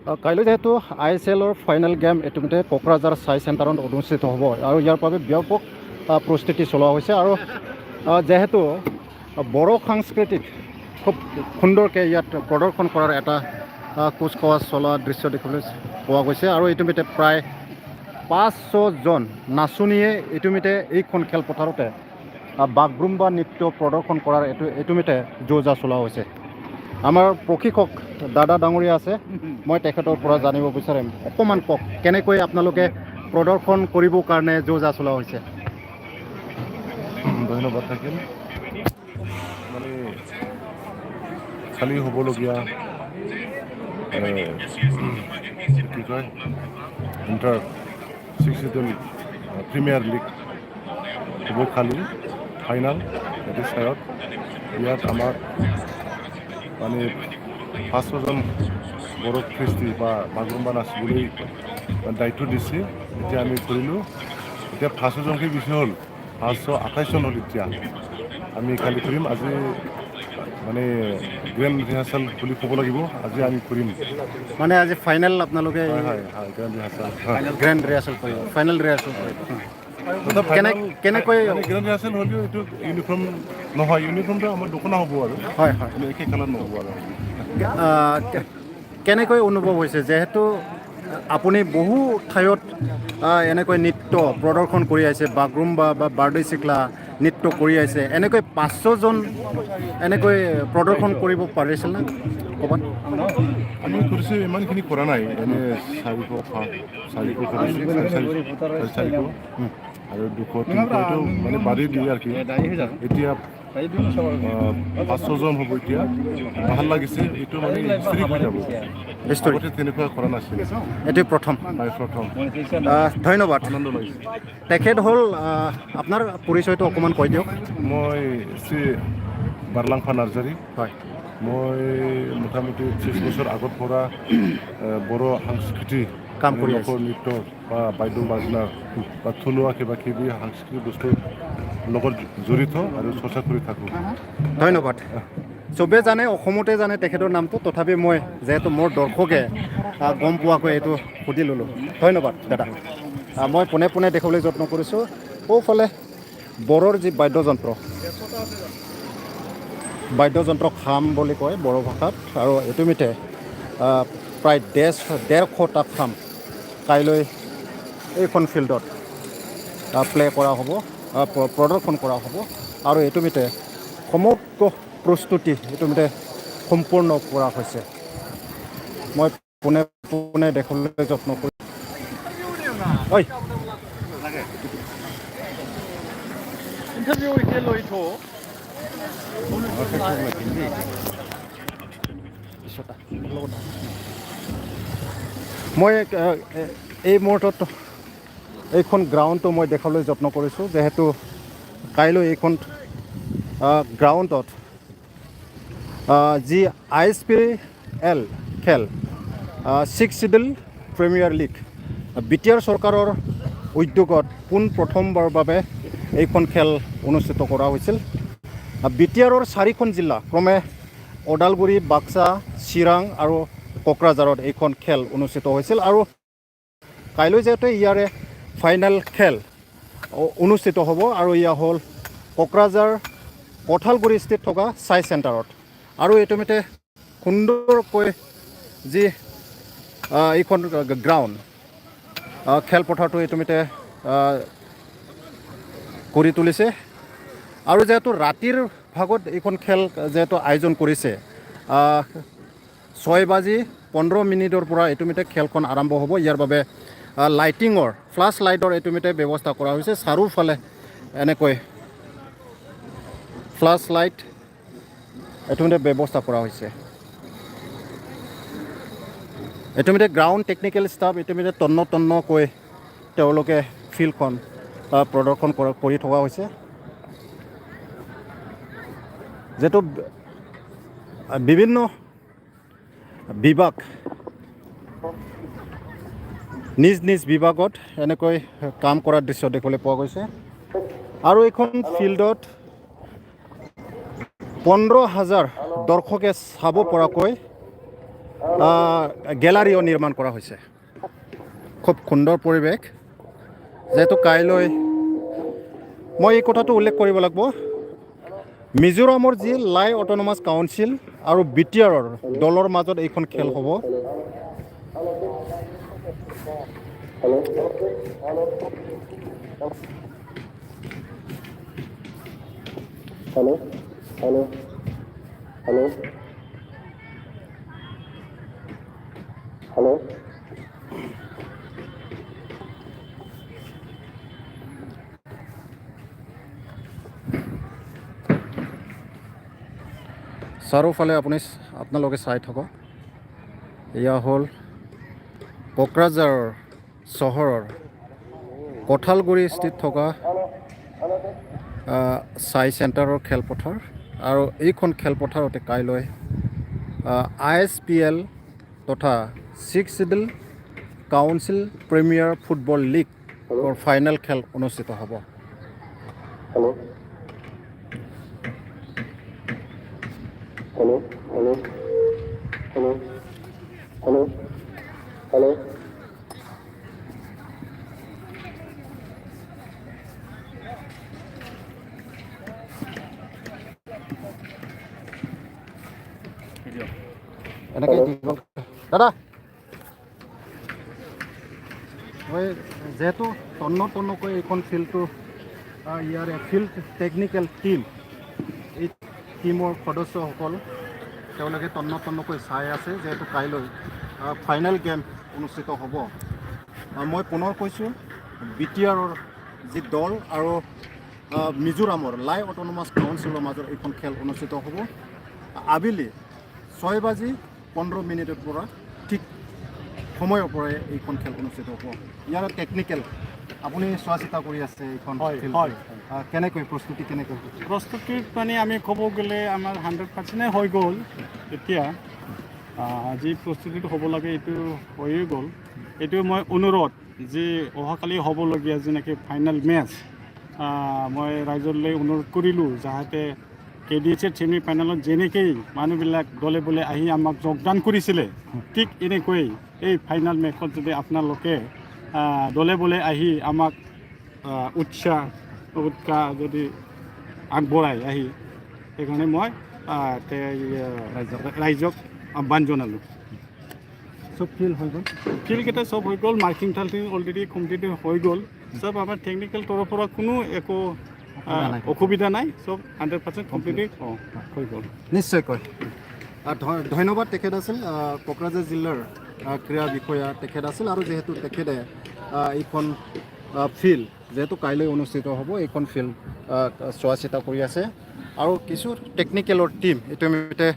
কাইলৈ যেহেতু ISPLৰ final game ইতিমধ্যে কোকৰাঝাৰ চাই চেণ্টাৰত অনুষ্ঠিত হ'ব আৰু ইয়াৰ বাবে ব্যাপক প্ৰস্তুতি চলোৱা হৈছে আৰু যেহেতু বড়ো সাংস্কৃতিক খুব সুন্দৰকৈ ইয়াত প্ৰদৰ্শন কৰাৰ এটা কুচকাৱাজ চলোৱা দৃশ্য দেখিবলৈ পোৱা গৈছে আৰু ইতিমধ্যে প্ৰায় 500জন নাচনীয়ে ইতিমধ্যে এইখন খেলপথাৰতে বাগৰুম্বা নৃত্য প্ৰদৰ্শন কৰাৰ ইতিমধ্যে যোজা চলোৱা হৈছে। আমাৰ প্ৰশিক্ষক দাদা ডাঙৰীয়া আছে, মই তেখেতৰ পৰা জানিব বিচাৰিম অকণমান কওক কেনেকৈ আপোনালোকে প্ৰদৰ্শন কৰিবৰ কাৰণে যোজা চলোৱা হৈছে। ধন্যবাদ থাকিল। মানে খালি হ'বলগীয়া কি কয় ইণ্টাৰ 6 চিজন প্ৰিমিয়াৰ লীগ হ'ব খালি ফাইনেল এটি চাইত ইয়াত আমাক মানে 500জন বড়ো খ্ৰীষ্টি বা বাগৰুম্বা নাচিবলৈ দায়িত্ব দিছে। এতিয়া আমি কৰিলোঁ, এতিয়া 500জনকৈ বেছি হ'ল, 528জন হ'ল। এতিয়া আমি কালি কৰিম, আজি মানে গ্ৰেণ্ড ৰিহাৰ্চেল বুলি ক'ব লাগিব, আজি আমি কৰিম। মানে আজি ফাইনেল আপোনালোকে গ্ৰেণ্ড ৰিহাৰ্চেল কৰিব, ফাইনেল ৰিহাৰ্চেল কৰিব। কেনেকৈ গ্ৰেণ্ড ৰিহাৰ্চেল হ'লেও এইটো ইউনিফৰ্ম নহয়, ইউনিফৰ্মটো আমাৰ দোকানা হ'ব আৰু হয় একে কালাৰ নহ'ব আৰু। কেনেকৈ অনুভৱ হৈছে যিহেতু আপুনি বহু ঠাইত এনেকৈ নৃত্য প্ৰদৰ্শন কৰি আহিছে, বাগৰুম্বা বা বাৰ্ডৈ চিকলা নৃত্য কৰি আহিছে, এনেকৈ 500জন এনেকৈ প্ৰদৰ্শন কৰিব পাৰিছিল নে ক'ৰবাত? আমি কৰিছোঁ, ইমানখিনি কৰা নাই, এনেই 400 কৰিছোঁ, 400 আৰু 200 300 মানে বাঢ়ি দিয়ে আৰু কি। এতিয়া 500জন হ'ব। এতিয়া ভাল লাগিছে, এইটো মানে হিষ্ট্ৰী হৈ যাব। আগতে তেনেকুৱা কৰা নাছিল, এটি প্ৰথম। ধন্যবাদ। আনন্দ লাগিছে। তেখেত হ'ল আপোনাৰ পৰিচয়টো অকণমান কৈ দিয়ক। মই শ্ৰী বাৰলাংফা নাৰ্জাৰী। হয়, মই মোটামুটি 30 বছৰ আগৰ পৰা বড়ো সাংস্কৃতিক কাম কৰি লোক নৃত্য বা বাদ্য বাজনা বা থলুৱা কিবা কিবি সাংস্কৃতিক বস্তুৰ লগত জড়িত আৰু চৰ্চা কৰি থাকোঁ। ধন্যবাদ। চবেই জানে, অসমতে জানে তেখেতৰ নামটো, তথাপি মই যিহেতু মোৰ দৰ্শকে গম পোৱাকৈ এইটো সুধি ল'লোঁ। ধন্যবাদ দাদা। মই পোনে পোনে দেখাবলৈ যত্ন কৰিছোঁ সৌফালে বড়োৰ যি বাদ্যযন্ত্ৰ খাম বুলি কয় বড়ো ভাষাত, আৰু ইতিমধ্যে প্ৰায় 150টা খাম কাইলৈ এইখন ফিল্ডত প্লে কৰা হ'ব, প্ৰদৰ্শন কৰা হ'ব আৰু ইতিমধ্যে সমগ্ৰ প্ৰস্তুতি ইতিমধ্যে সম্পূৰ্ণ কৰা হৈছে। মই পোনে পোনে দেখাবলৈ যত্ন কৰি মই এই মুহূৰ্তত এইখন গ্ৰাউণ্ডটো মই দেখাবলৈ যত্ন কৰিছোঁ, যিহেতু কাইলৈ এইখন গ্ৰাউণ্ডত যি ISPL খেল 6 চিডল প্ৰিমিয়াৰ লীগ BTR চৰকাৰৰ উদ্যোগত পোনপ্ৰথমবাৰৰ বাবে এইখন খেল অনুষ্ঠিত কৰা হৈছিল। BTRৰ 4খন জিলা ক্ৰমে ওদালগুৰি, বাক্সা, চিৰাং আৰু কোকৰাঝাৰত এইখন খেল অনুষ্ঠিত হৈছিল আৰু কাইলৈ যিহেতু ইয়াৰে ফাইনেল খেল অনুষ্ঠিত হ'ব আৰু ইয়া হ'ল কোকৰাঝাৰ কঠালগুৰি স্থিত থকা চাই চেণ্টাৰত। আৰু ইতিমধ্যে সুন্দৰকৈ যি এইখন গ্ৰাউণ্ড খেলপথাৰটো ইতিমধ্যে কৰি তুলিছে আৰু যিহেতু ৰাতিৰ ভাগত এইখন খেল যিহেতু আয়োজন কৰিছে, 6:15 পৰা ইতিমধ্যে খেলখন আৰম্ভ হ'ব। ইয়াৰ বাবে লাইটিঙৰ ফ্লাছ লাইটৰ ইতিমধ্যে ব্যৱস্থা কৰা হৈছে। চাৰিওফালে এনেকৈ ফ্লাছ লাইট ইতিমধ্যে ব্যৱস্থা কৰা হৈছে। ইতিমধ্যে গ্ৰাউণ্ড টেকনিকেল ষ্টাফ ইতিমধ্যে তন্নকৈ তেওঁলোকে ফিল্ডখন প্ৰদৰ্শন কৰি থকা হৈছে। যিহেতু বিভিন্ন বিভাগ নিজ নিজ বিভাগত এনেকৈ কাম কৰাৰ দৃশ্য দেখিবলৈ পোৱা গৈছে আৰু এইখন ফিল্ডত 15,000 দৰ্শকে চাব পৰাকৈ গেলাৰীও নিৰ্মাণ কৰা হৈছে। খুব সুন্দৰ পৰিৱেশ। যেহেতু কাইলৈ মই এই কথাটো উল্লেখ কৰিব লাগিব, মিজোৰামৰ যি লাই অট'নমাছ কাউন্সিল আৰু BTR দলৰ মাজত এইখন খেল হ'ব। চাৰিওফালে আপোনালোকে চাই থাকক। এয়া হ'ল কোকৰাঝাৰ চহৰৰ কঁঠালগুৰি স্থিত থকা SAI চেণ্টাৰৰ খেলপথাৰ, আৰু এইখন খেলপথাৰতে কাইলৈ ISPL তথা 6th schedule council premier football লীগৰ ফাইনেল খেল অনুষ্ঠিত হ'ব। এনেকৈ দাদা মই যেহেতু তন্নকৈ এইখন ফিল্ডটো ইয়াৰ ফিল্ড টেকনিকেল টিম, এই টিমৰ সদস্যসকল তেওঁলোকে তন্নকৈ চাই আছে, যেহেতু কাইলৈ ফাইনেল গেম অনুষ্ঠিত হ'ব। মই পুনৰ কৈছোঁ, BTR যি দল আৰু মিজোৰামৰ লাই অট'নমাছ কাউন্সিলৰ মাজত এইখন খেল অনুষ্ঠিত হ'ব। আবেলি 6:15 পৰা ঠিক সময়ৰ পৰাই এইখন খেল অনুষ্ঠিত হ'ব। ইয়াৰ টেকনিকেল আপুনি চোৱা চিতা কৰি আছে এইখন ফিল্ড, কেনেকৈ প্ৰস্তুতি কেনেকৈ? প্ৰস্তুতিত মানে আমি ক'ব গ'লে আমাৰ 100% হৈ গ'ল। এতিয়া যি প্ৰস্তুতিটো হ'ব লাগে এইটো হৈয়ে গ'ল। এইটো মই অনুৰোধ যে অহাকালি হ'বলগীয়া যেনেকৈ ফাইনেল মেটচ, মই ৰাইজলৈ অনুৰোধ কৰিলোঁ যাতে KDHৰ ছেমি ফাইনেলত যেনেকৈ মানুহবিলাক দলে বলে আহি আমাক যোগদান কৰিছিলে, ঠিক এনেকৈ এই ফাইনেল মেচত যদি আপোনালোকে দলে বলে আহি আমাক উৎসাহ যদি আগবঢ়াই আহি, সেইকাৰণে মই ৰাইজক আহ্বান জনালোঁ। চব ফিল্ড হৈ গ'ল, ফিল্ডকেইটা চব হৈ গ'ল, মাৰ্কিং টাৰ্কিং অলৰেডি কমপ্লিট হৈ গ'ল। চব আমাৰ টেকনিকেল তৰফৰ পৰা কোনো একো অসুবিধা নাই, চব 100% কমপ্লিট হৈ গ'ল। নিশ্চয়কৈ ধন্যবাদ। তেখেত আছিল কোকৰাঝাৰ জিলাৰ ক্ৰীড়া বিষয়া তেখেত আছিল, আৰু যিহেতু তেখেতে এইখন ফিল্ড যেহেতু কাইলৈ অনুষ্ঠিত হ'ব, এইখন ফিল্ড চোৱা চিতা কৰি আছে, আৰু কিছু টেকনিকেলৰ টীম ইতিমধ্যে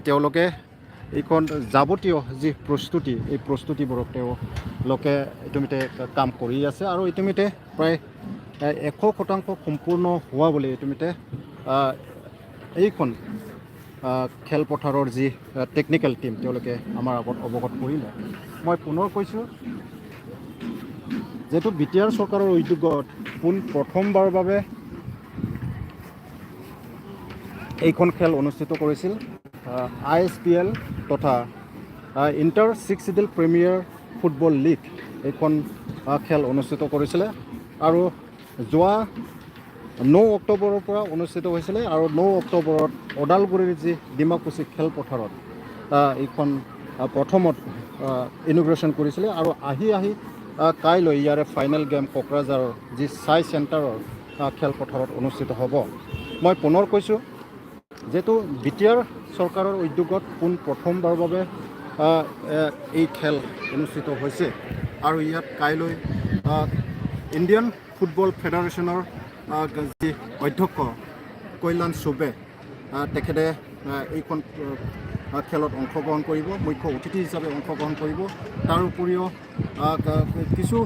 তেওঁলোকে এইখন যাৱতীয় যি প্ৰস্তুতি, এই প্ৰস্তুতিবোৰক তেওঁলোকে ইতিমধ্যে কাম কৰি আছে, আৰু ইতিমধ্যে প্ৰায় 100% সম্পূৰ্ণ হোৱা বুলি ইতিমধ্যে এইখন খেলপথাৰৰ যি টেকনিকেল টীম তেওঁলোকে আমাৰ আগত অৱগত কৰিলে। মই পুনৰ কৈছোঁ, যিহেতু BTR চৰকাৰৰ উদ্যোগত প্ৰথমবাৰৰ বাবে এইখন খেল অনুষ্ঠিত কৰিছিল, ISPL তথা inter 6th schedule premier football league এইখন খেল অনুষ্ঠিত কৰিছিলে, আৰু যোৱা 9 অক্টোবৰৰ পৰা অনুষ্ঠিত হৈছিলে, আৰু 9 অক্টোবৰত ওদালগুৰিৰ যি ডিমাকুচি খেলপথাৰত এইখন প্ৰথমত ইনগ্ৰেশ্যন কৰিছিলে, আৰু আহি কাইলৈ ইয়াৰে ফাইনেল গেম কোকৰাঝাৰৰ যি SAI চেণ্টাৰৰ খেলপথাৰত অনুষ্ঠিত হ'ব। মই পুনৰ কৈছোঁ, যিহেতু BTR চৰকাৰৰ উদ্যোগত প্ৰথমবাৰৰ বাবে এই খেল অনুষ্ঠিত হৈছে, আৰু ইয়াত কাইলৈ ইণ্ডিয়ান ফুটবল ফেডাৰেশ্যনৰ যি অধ্যক্ষ কল্যাণ চুবে তেখেতে এইখন খেলত অংশগ্ৰহণ কৰিব, মুখ্য অতিথি হিচাপে অংশগ্ৰহণ কৰিব। তাৰ উপৰিও কিছু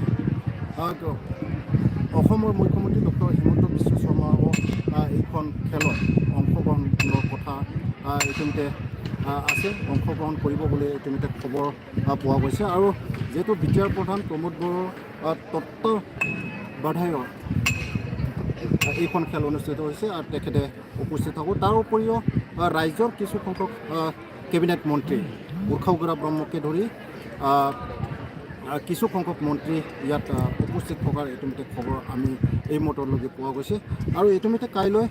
অসমৰ মুখ্যমন্ত্ৰী ডক্টৰ হিমন্ত বিশ্ব শৰ্মাও এইখন খেলত অংশগ্ৰহণৰ কথা ইতিমধ্যে আছে, অংশগ্ৰহণ কৰিব বুলি ইতিমধ্যে খবৰ পোৱা গৈছে, আৰু যিহেতু BTR প্ৰধান প্ৰমোদ বড়োৰ তত্ত্বাৱধানত এইখন খেল অনুষ্ঠিত হৈছে, আৰু তেখেতে উপস্থিত হ'ব। তাৰ উপৰিও ৰাজ্যৰ কিছু সংখ্যক কেবিনেট মন্ত্ৰী উৰ্খাওগৰা ব্ৰহ্মকে ধৰি কিছু সংখ্যক মন্ত্ৰী ইয়াত উপস্থিত থকাৰ ইতিমধ্যে খবৰ আমি এই মটৰলৈকে পোৱা গৈছে আৰু ইতিমধ্যে কাইলৈ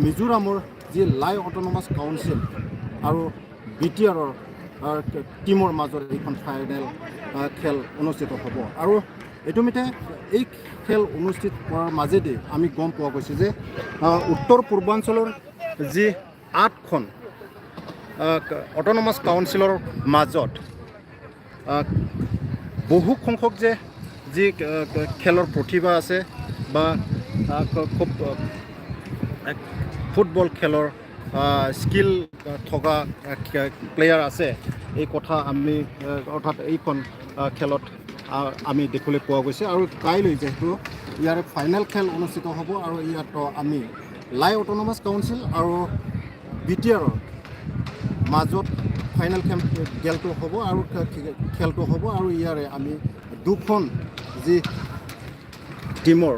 মিজোৰামৰ যি লাই অট'নমাছ কাউন্সিল আৰু BTRৰ টিমৰ মাজত এইখন ফাইনেল খেল অনুষ্ঠিত হ'ব আৰু ইতিমধ্যে এই খেল অনুষ্ঠিত হোৱাৰ মাজেদি আমি গম পোৱা গৈছে যে উত্তৰ পূৰ্বাঞ্চলৰ যি 8খন অট'নমাছ কাউন্সিলৰ মাজত বহু সংখ্যক যে যি খেলৰ প্ৰতিভা আছে বা খুব ফুটবল খেলৰ স্কিল থকা প্লেয়াৰ আছে এই কথা আমি অৰ্থাৎ এইখন খেলত আমি দেখিবলৈ পোৱা গৈছে আৰু কাইলৈ যিহেতু ইয়াৰ ফাইনেল খেল অনুষ্ঠিত হ'ব আৰু ইয়াত আমি লাই অট'নমাছ কাউন্সিল আৰু BTRৰ মাজত ফাইনেল খেলটো হ'ব আৰু খেলটো হ'ব আৰু ইয়াৰে আমি দুখন যি টিমৰ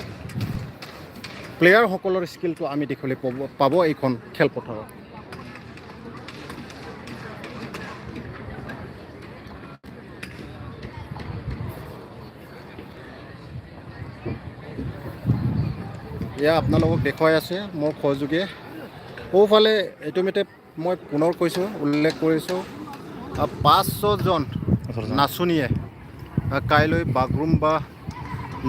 প্লেয়াৰসকলৰ স্কিলটো আমি দেখিবলৈ পাব এইখন খেলপথাৰত। এয়া আপোনালোকক দেখুৱাই আছে মোৰ সহযোগীয়ে সোঁফালে ইতিমধ্যে মই পুনৰ কৈছোঁ উল্লেখ কৰিছোঁ 500জন নাচনীয়ে কাইলৈ বাগৰুম্বা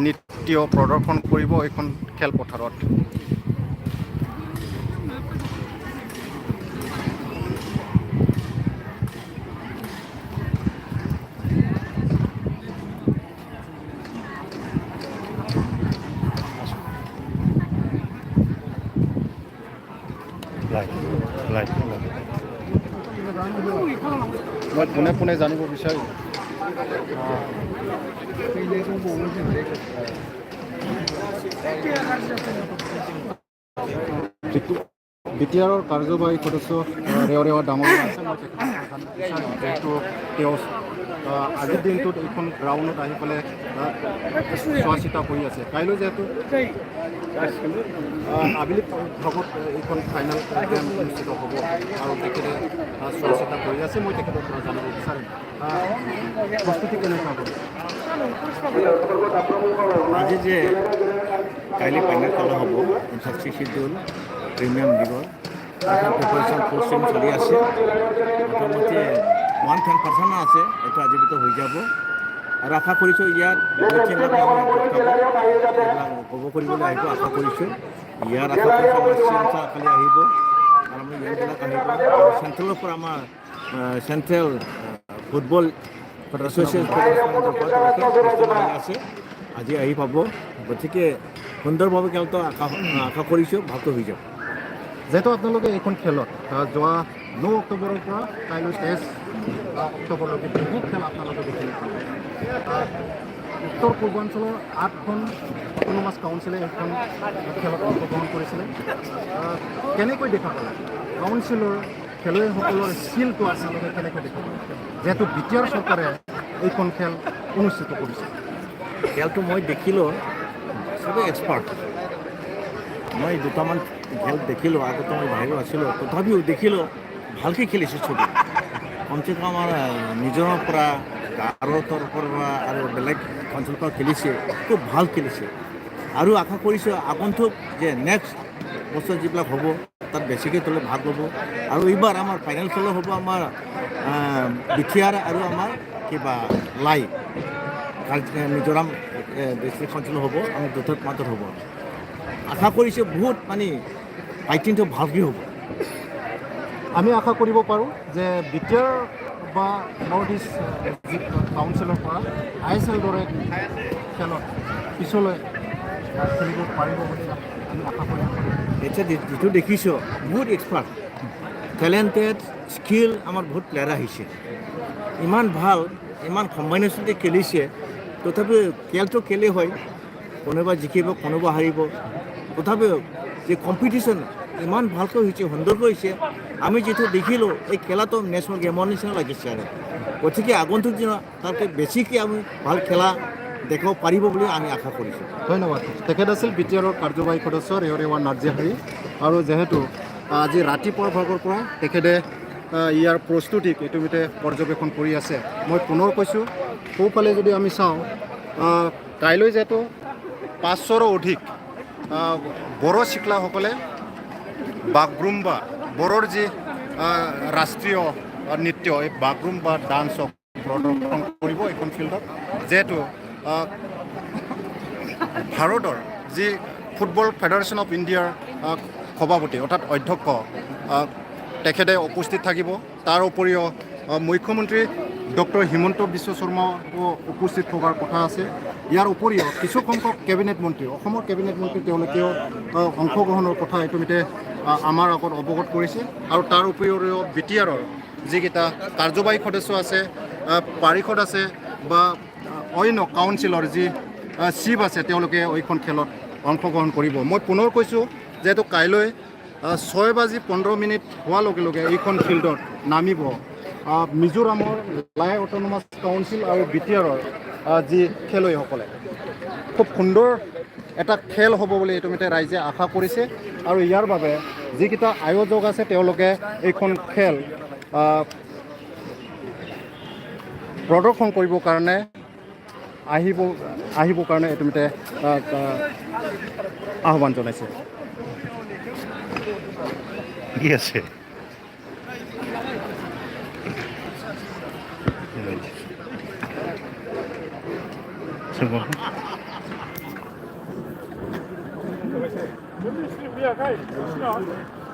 নৃত্য প্ৰদৰ্শন কৰিব এইখন খেলপথাৰত। মই পোনে পোনে জানিব বিচাৰোঁ BTRৰ কাৰ্যবাহী সদস্য ৰেৱা ডাঙৰীয়া আছে মই যিহেতু তেওঁ আজিৰ দিনটোত এইখন গ্ৰাউণ্ডত আহি পেলাই চোৱা চিতা কৰি আছে কাইলৈ যিহেতু আবেলি ভাগত এইখন ফাইনেল গেম অনুষ্ঠিত হ'ব আৰু তেখেতে চোৱা চিতা কৰি আছে মই তেখেতৰ পৰা জানিব বিচাৰিম প্ৰস্তুতি কেনেকুৱা হ'ব আজি যে কাইলৈ ফাইনেল খেলা হ'ব ইনফ্ৰাষ্ট্ৰাকচাৰ শিডিউল প্ৰিমিয়াম লিগৰ এখন প্ৰিপাৰেশ্যন ফুল ষ্ট্ৰীম চলি আছে মোটামুটি 110% আছে এইটো আজিৰ ভিতৰত হৈ যাব আৰু আশা কৰিছোঁ ইয়াত ক'ব কৰিবলৈ আহিব আশা কৰিছোঁ ইয়াত আশা কৰিছোঁ আমাৰ চিএমছা খালি আহিব আৰু আমাৰ ইয়াৰবিলাক আহিব আৰু চেণ্ট্ৰেলৰ পৰা আমাৰ চেণ্ট্ৰেল ফুটবল এছ'চিয়েশ্যন আছে আজি আহি পাব গতিকে সুন্দৰভাৱে খেলটো আশা কৰিছোঁ ভালকৈ হৈ যাব যিহেতু আপোনালোকে এইখন খেলত যোৱা 9 অক্টোবৰৰ পৰা কাইলৈ 23 অক্টোবৰলৈকে বহু খেল আপোনালোকে দেখিলে উত্তৰ পূৰ্বাঞ্চলৰ 8খন অট'নমাছ কাউন্সিলে এইখন খেলত অংশগ্ৰহণ কৰিছিলে কেনেকৈ দেখা পালে কাউন্সিলৰ খেলুৱৈসকলৰ স্কিলটো আপোনালোকে কেনেকৈ দেখা পালে যিহেতু BTR চৰকাৰে এইখন খেল অনুষ্ঠিত কৰিছে খেলটো মই দেখিলোঁ চবেই এক্সপাৰ্ট মই দুটামান খেল দেখিলোঁ আগতে মই বাহিৰত আছিলোঁ তথাপিও দেখিলোঁ ভালকৈ খেলিছে চবেই কমচে কম আমাৰ মিজোৰামৰ পৰা গাৰোৰ পৰা আৰু বেলেগ অঞ্চলৰ পৰা খেলিছে খুব ভাল খেলিছে আৰু আশা কৰিছোঁ আগন্তুক যে নেক্সট বছৰ যিবিলাক হ'ব তাত বেছিকৈ তোলে ভাগ ল'ব আৰু এইবাৰ আমাৰ ফাইনেল খেলো হ'ব আমাৰ BTR আৰু আমাৰ কিবা লাই মিজোৰাম ডিষ্ট্ৰিক্ট অঞ্চল হ'ব আমি দুটাৰ মাজত হ'ব আশা কৰিছোঁ বহুত মানে ফাইটিংটো ভালকৈ হ'ব আমি আশা কৰিব পাৰোঁ যে BTR বা নৰ্থ ইষ্ট কাউন্সিলৰ পৰা ISL দৰে খেলত পিছলৈ খেলিব পাৰিব বুলি আমি আশা কৰিব পাৰোঁ এতিয়া যিটো দেখিছোঁ বহুত এক্সপাৰ্ট টেলেণ্টেড স্কিল আমাৰ বহুত প্লেয়াৰ আহিছে ইমান ভাল ইমান কম্বাইনেশ্যনতে খেলিছে তথাপিও খেলটো খেলি হয় কোনোবা জিকিব কোনোবা হাৰিব তথাপিও যে কম্পিটিশ্যন ইমান ভালকৈ হৈছে সুন্দৰকৈ হৈছে আমি যিটো দেখিলোঁ এই খেলাটো নেশ্যনেল গেমৰ নিচিনা লাগিছে আৰু গতিকে আগন্তুক দিনত তাতকৈ বেছিকৈ আমি ভাল খেলা দেখাব পাৰিব বুলি আমি আশা কৰিছোঁ ধন্যবাদ তেখেত আছিল BTRৰ কাৰ্যবাহী সদস্য ৰেৱা নাৰ্জিহাৰী আৰু যিহেতু আজি ৰাতিপুৱাৰ ভাগৰ পৰা তেখেতে ইয়াৰ প্ৰস্তুতিক ইতিমধ্যে পৰ্যবেক্ষণ কৰি আছে। মই পুনৰ কৈছোঁ, সোঁফালে যদি আমি চাওঁ, কাইলৈ যিহেতু 500ৰো অধিক বড়ো চিকলাসকলে বাগৰুম্বা, বড়োৰ যি ৰাষ্ট্ৰীয় নৃত্য, এই বাগৰুম্বা ডান্সক প্ৰদৰ্শন কৰিব এইখন ফিল্ডত। যিহেতু ভাৰতৰ যি ফুটবল ফেডাৰেশ্যন অফ ইণ্ডিয়াৰ সভাপতি অৰ্থাৎ অধ্যক্ষ তেখেতে উপস্থিত থাকিব। তাৰ উপৰিও মুখ্যমন্ত্ৰী ডক্টৰ হিমন্ত বিশ্ব শৰ্মাও উপস্থিত থকাৰ কথা আছে। ইয়াৰ উপৰিও কিছুসংখ্যক কেবিনেট মন্ত্ৰী, অসমৰ কেবিনেট মন্ত্ৰী তেওঁলোকেও অংশগ্ৰহণৰ কথা ইতিমধ্যে আমাৰ আগত অৱগত কৰিছে। আৰু তাৰ উপৰিও BTRৰ যিকেইটা কাৰ্যবাহী সদস্য আছে, পাৰিষদ আছে বা অন্য কাউন্সিলৰ যি চিফ আছে, তেওঁলোকে এইখন খেলত অংশগ্ৰহণ কৰিব। মই পুনৰ কৈছোঁ, যিহেতু কাইলৈ 6:15 হোৱাৰ লগে লগে এইখন ফিল্ডত নামিব মিজোৰামৰ লাই অট'নমাছ কাউন্সিল আৰু BTRৰ যি খেলুৱৈসকলে। খুব সুন্দৰ এটা খেল হ'ব বুলি ইতিমধ্যে ৰাইজে আশা কৰিছে। আৰু ইয়াৰ বাবে যিকেইটা আয়োজক আছে তেওঁলোকে এইখন খেল প্ৰদৰ্শন কৰিবৰ কাৰণে আহিবৰ কাৰণে ইতিমধ্যে আহ্বান জনাইছে। কি আছে Yeah,